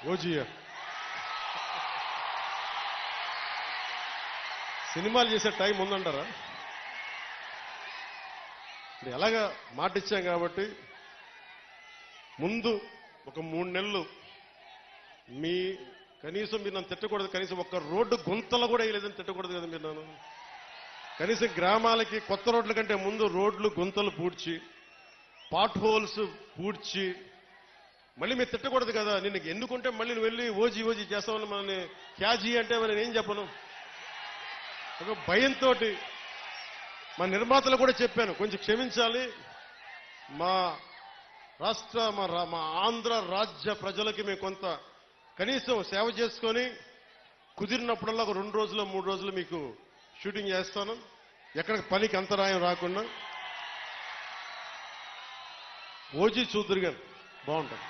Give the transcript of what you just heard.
OG సినిమాలు చేసే time ఉందంటారా? ఇప్పుడు ఎలాగా మాట ఇచ్చాం కాబట్టి ముందు ఒక 3 నెలలు మీ కనీసం మీరు నన్ను తిట్టకూడదు, కనీసం ఒక్క రోడ్డు గుంతలు కూడా వేయలేదని తిట్టకూడదు కదా మీరు నన్ను. కనీసం గ్రామాలకి కొత్త రోడ్ల కంటే ముందు రోడ్లు గుంతలు పూడ్చి పాట్ హోల్స్ పూడ్చి మళ్ళీ మీరు తిట్టకూడదు కదా. నిన్ను ఎన్నుకుంటే మళ్ళీ నువ్వు వెళ్ళి ఓజీ ఓజీ చేస్తామని మనల్ని క్యాజీ అంటే నేను ఏం చెప్పను. ఒక భయంతో మా నిర్మాతలు కూడా చెప్పాను, కొంచెం క్షమించాలి, మా రాష్ట్ర మా ఆంధ్ర రాజ్య ప్రజలకి మేము కొంత కనీసం సేవ చేసుకొని కుదిరినప్పుడల్లా ఒక 2 రోజులు 3 రోజులు మీకు షూటింగ్ చేస్తాను, ఎక్కడికి పనికి అంతరాయం రాకుండా. ఓజీ చూద్దరు గారు బాగుంటుంది.